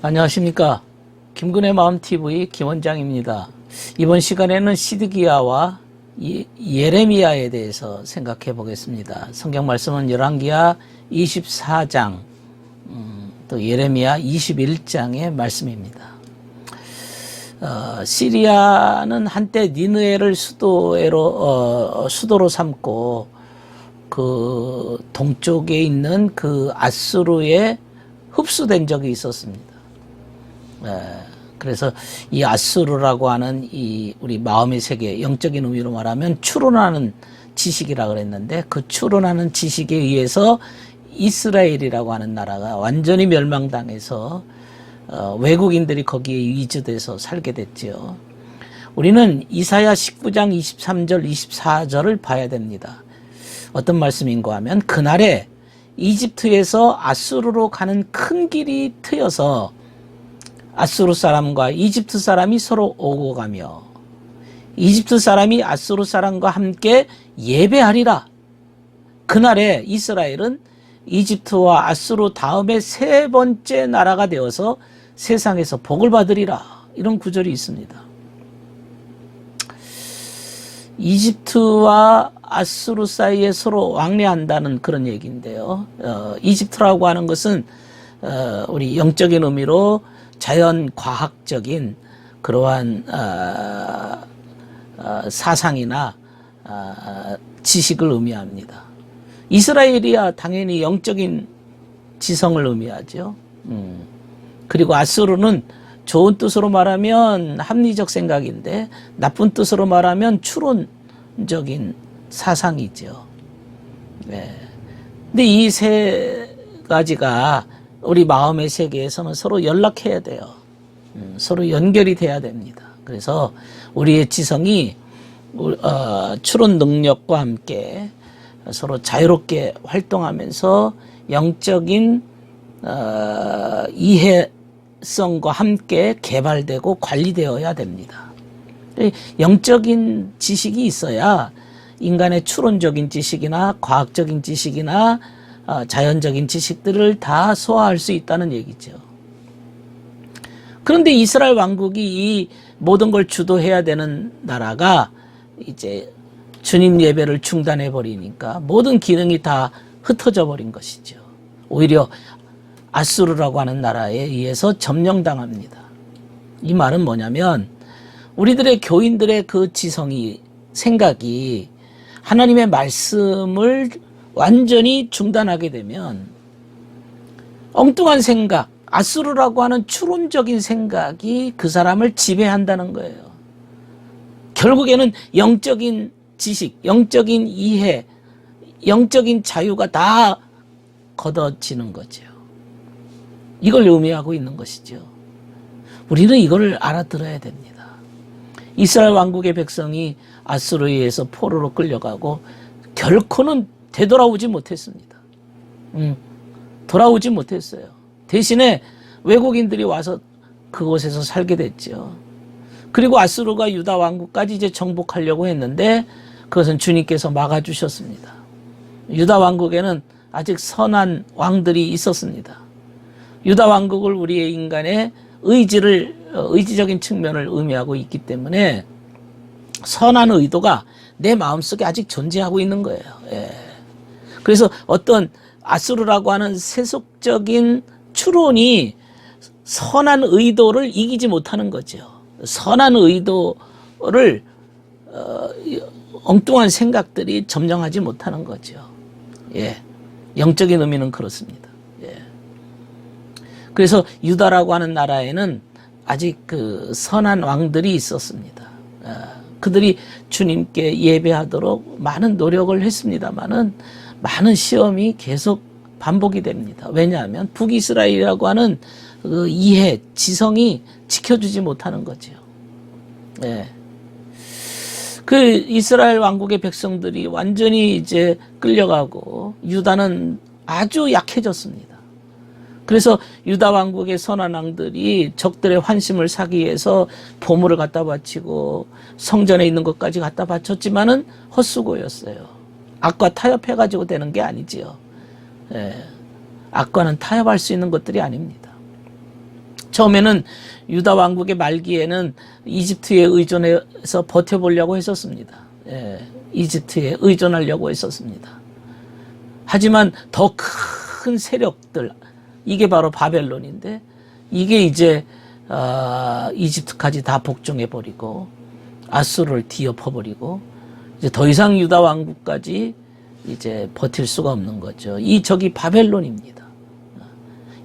안녕하십니까. 김근의 마음TV 김원장입니다. 이번 시간에는 시드기야와 예레미야에 대해서 생각해 보겠습니다. 성경 말씀은 열왕기하 24장, 또 예레미야 21장의 말씀입니다. 시리아는 한때 니느웨를 수도로 삼고 그 동쪽에 있는 그 아수르에 흡수된 적이 있었습니다. 그래서 이 아수르라고 하는 이 우리 마음의 세계, 영적인 의미로 말하면 추론하는 지식이라 그랬는데, 그 추론하는 지식에 의해서 이스라엘이라고 하는 나라가 완전히 멸망당해서 외국인들이 거기에 이주돼서 살게 됐죠. 우리는 이사야 19장 23절 24절을 봐야 됩니다. 어떤 말씀인가 하면, 그날에 이집트에서 아수르로 가는 큰 길이 트여서 아수르 사람과 이집트 사람이 서로 오고 가며 이집트 사람이 아수르 사람과 함께 예배하리라. 그날에 이스라엘은 이집트와 아수르 다음에 세 번째 나라가 되어서 세상에서 복을 받으리라. 이런 구절이 있습니다. 이집트와 아수르 사이에 서로 왕래한다는 그런 얘기인데요. 이집트라고 하는 것은 우리 영적인 의미로 자연 과학적인 그러한 사상이나 지식을 의미합니다. 이스라엘이야 당연히 영적인 지성을 의미하죠. 그리고 아수르는 좋은 뜻으로 말하면 합리적 생각인데, 나쁜 뜻으로 말하면 추론적인 사상이죠. 네. 근데 이 세 가지가 우리 마음의 세계에서는 서로 연락해야 돼요. 서로 연결이 돼야 됩니다. 그래서 우리의 지성이 추론 능력과 함께 서로 자유롭게 활동하면서 영적인 이해성과 함께 개발되고 관리되어야 됩니다. 영적인 지식이 있어야 인간의 추론적인 지식이나 과학적인 지식이나 자연적인 지식들을 다 소화할 수 있다는 얘기죠. 그런데 이스라엘 왕국이 이 모든 걸 주도해야 되는 나라가 이제 주님 예배를 중단해 버리니까 모든 기능이 다 흩어져 버린 것이죠. 오히려 아수르라고 하는 나라에 의해서 점령당합니다. 이 말은 뭐냐면, 우리들의 교인들의 그 지성이, 생각이 하나님의 말씀을 완전히 중단하게 되면 엉뚱한 생각, 아수르라고 하는 추론적인 생각이 그 사람을 지배한다는 거예요. 결국에는 영적인 지식, 영적인 이해, 영적인 자유가 다 걷어지는 거죠. 이걸 의미하고 있는 것이죠. 우리는 이걸 알아들어야 됩니다. 이스라엘 왕국의 백성이 아수르에 의해서 포로로 끌려가고 결코는 되돌아오지 못했습니다. 돌아오지 못했어요. 대신에 외국인들이 와서 그곳에서 살게 됐죠. 그리고 아수르가 유다 왕국까지 이제 정복하려고 했는데 그것은 주님께서 막아주셨습니다. 유다 왕국에는 아직 선한 왕들이 있었습니다. 유다 왕국을 우리의 인간의 의지적인 측면을 의미하고 있기 때문에 선한 의도가 내 마음속에 아직 존재하고 있는 거예요. 그래서 어떤 아수르라고 하는 세속적인 추론이 선한 의도를 이기지 못하는 거죠. 선한 의도를 엉뚱한 생각들이 점령하지 못하는 거죠. 영적인 의미는 그렇습니다. 그래서 유다라고 하는 나라에는 아직 그 선한 왕들이 있었습니다. 그들이 주님께 예배하도록 많은 노력을 했습니다만은 많은 시험이 계속 반복이 됩니다. 왜냐하면 북이스라엘이라고 하는 그 이해, 지성이 지켜주지 못하는 거죠. 그 이스라엘 왕국의 백성들이 완전히 이제 끌려가고 유다는 아주 약해졌습니다. 그래서 유다 왕국의 선한 왕들이 적들의 환심을 사기 위해서 보물을 갖다 바치고 성전에 있는 것까지 갖다 바쳤지만은 헛수고였어요. 악과 타협해가지고 되는 게 아니지요. 악과는 타협할 수 있는 것들이 아닙니다. 처음에는 유다 왕국의 말기에는 이집트에 의존해서 버텨보려고 했었습니다. 예, 이집트에 의존하려고 했었습니다. 하지만 더 큰 세력들, 이게 바로 바벨론인데, 이게 이제 이집트까지 다 복종해버리고 아수르를 뒤엎어버리고 이제 더 이상 유다 왕국까지 이제 버틸 수가 없는 거죠. 이 적이 바벨론입니다.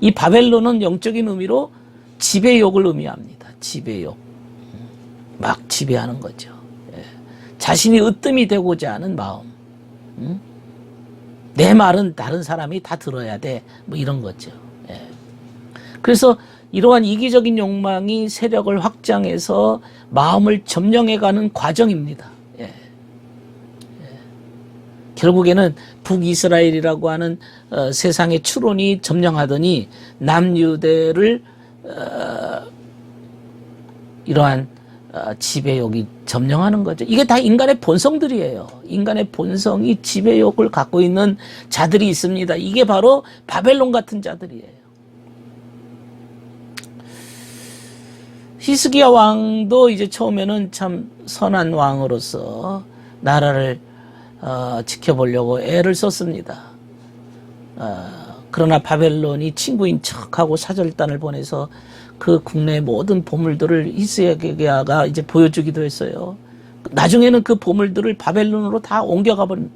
이 바벨론은 영적인 의미로 지배욕을 의미합니다. 지배욕. 막 지배하는 거죠. 예. 자신이 으뜸이 되고자 하는 마음. 내 말은 다른 사람이 다 들어야 돼. 뭐 이런 거죠. 예. 그래서 이러한 이기적인 욕망이 세력을 확장해서 마음을 점령해가는 과정입니다. 예. 예. 결국에는 북이스라엘이라고 하는 세상의 추론이 점령하더니 남유대를 이러한 지배욕이 점령하는 거죠. 이게 다 인간의 본성들이에요. 인간의 본성이 지배욕을 갖고 있는 자들이 있습니다. 이게 바로 바벨론 같은 자들이에요. 히스기야 왕도 이제 처음에는 참 선한 왕으로서 나라를 지켜보려고 애를 썼습니다. 그러나 바벨론이 친구인 척하고 사절단을 보내서 그 국내의 모든 보물들을 히스기야가 이제 보여주기도 했어요. 나중에는 그 보물들을 바벨론으로 다 옮겨가 버린.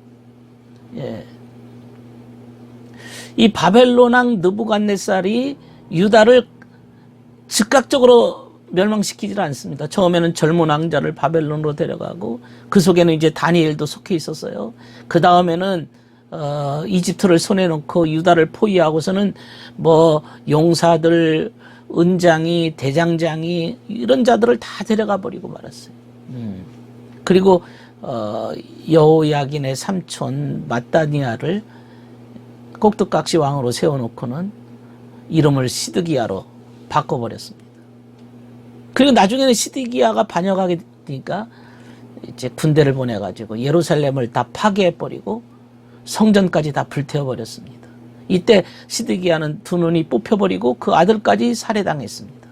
예. 이 바벨론 왕 느부갓네살이 유다를 즉각적으로 멸망시키질 않습니다. 처음에는 젊은 왕자를 바벨론으로 데려가고 그 속에는 이제 다니엘도 속해 있었어요. 그 다음에는 이집트를 손에 놓고 유다를 포위하고서는 뭐 용사들, 은장이, 대장장이 이런 자들을 다 데려가 버리고 말았어요. 그리고 여호야긴의 삼촌 마따니아를 꼭두각시 왕으로 세워놓고는 이름을 시드기야로 바꿔버렸습니다. 그리고 나중에는 시드기야가 반역하게 되니까 이제 군대를 보내가지고 예루살렘을 다 파괴해버리고 성전까지 다 불태워버렸습니다. 이때 시드기야는 두 눈이 뽑혀버리고 그 아들까지 살해당했습니다.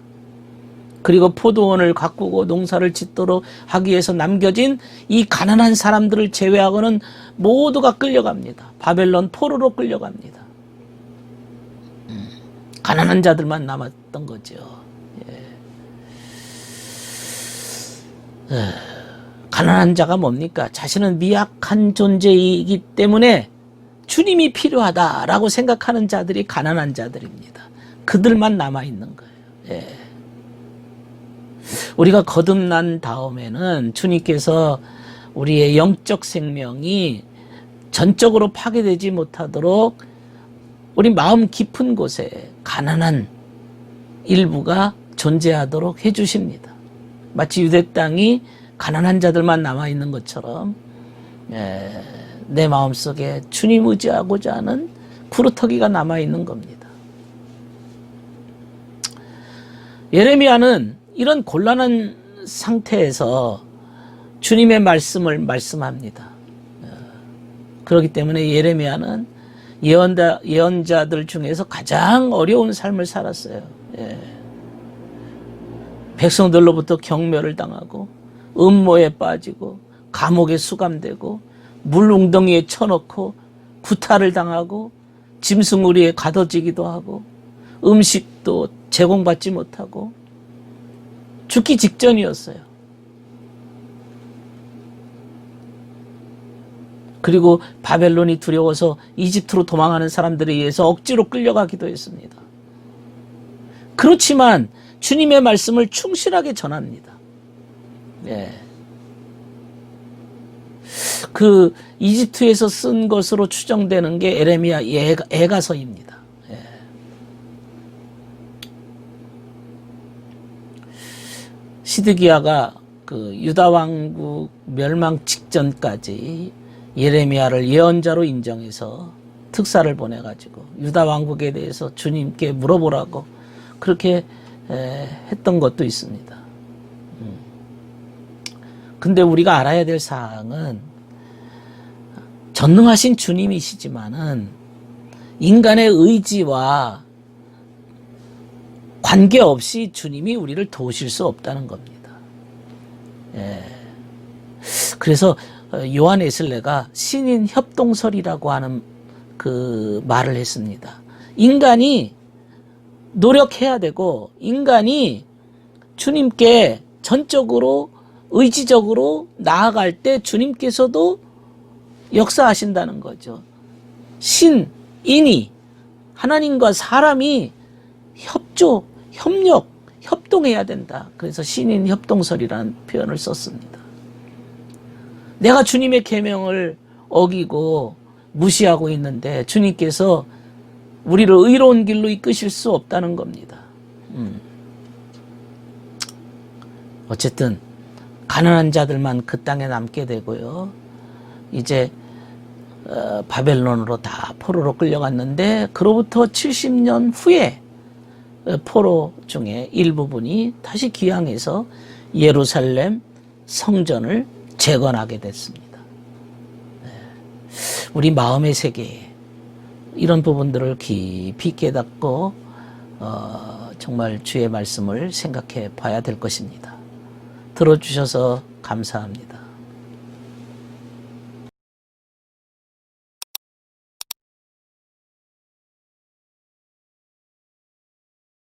그리고 포도원을 가꾸고 농사를 짓도록 하기 위해서 남겨진 이 가난한 사람들을 제외하고는 모두가 끌려갑니다. 바벨론 포로로 끌려갑니다. 가난한 자들만 남았던 거죠. 예. 가난한 자가 뭡니까? 자신은 미약한 존재이기 때문에 주님이 필요하다라고 생각하는 자들이 가난한 자들입니다. 그들만 남아있는 거예요. 예. 우리가 거듭난 다음에는 주님께서 우리의 영적 생명이 전적으로 파괴되지 못하도록 우리 마음 깊은 곳에 가난한 일부가 존재하도록 해주십니다. 마치 유대 땅이 가난한 자들만 남아있는 것처럼 내 마음속에 주님 의지하고자 하는 구루터기가 남아있는 겁니다. 예레미야는 이런 곤란한 상태에서 주님의 말씀을 말씀합니다. 그렇기 때문에 예레미야는 예언자들 중에서 가장 어려운 삶을 살았어요. 백성들로부터 경멸을 당하고 음모에 빠지고 감옥에 수감되고 물웅덩이에 쳐넣고 구타를 당하고 짐승우리에 가둬지기도 하고 음식도 제공받지 못하고 죽기 직전이었어요. 그리고 바벨론이 두려워서 이집트로 도망하는 사람들에 의해서 억지로 끌려가기도 했습니다. 그렇지만 주님의 말씀을 충실하게 전합니다. 예. 그 이집트에서 쓴 것으로 추정되는 게 예레미야 애가서입니다. 예. 시드기야가 그 유다 왕국 멸망 직전까지 예레미야를 예언자로 인정해서 특사를 보내가지고 유다 왕국에 대해서 주님께 물어보라고 그렇게 했던 것도 있습니다. 근데 우리가 알아야 될 사항은 전능하신 주님이시지만은 인간의 의지와 관계없이 주님이 우리를 도우실 수 없다는 겁니다. 예. 그래서 요한 웨슬레가 신인 협동설이라고 하는 그 말을 했습니다. 인간이 노력해야 되고 인간이 주님께 전적으로 의지적으로 나아갈 때 주님께서도 역사하신다는 거죠. 신인이 하나님과 사람이 협조, 협력, 협동해야 된다. 그래서 신인 협동설이라는 표현을 썼습니다. 내가 주님의 계명을 어기고 무시하고 있는데 주님께서 우리를 의로운 길로 이끄실 수 없다는 겁니다. 어쨌든 가난한 자들만 그 땅에 남게 되고요. 이제 바벨론으로 다 포로로 끌려갔는데 그로부터 70년 후에 포로 중에 일부분이 다시 귀향해서 예루살렘 성전을 재건하게 됐습니다. 우리 마음의 세계에 이런 부분들을 깊이 깨닫고 정말 주의 말씀을 생각해 봐야 될 것입니다. 들어주셔서 감사합니다.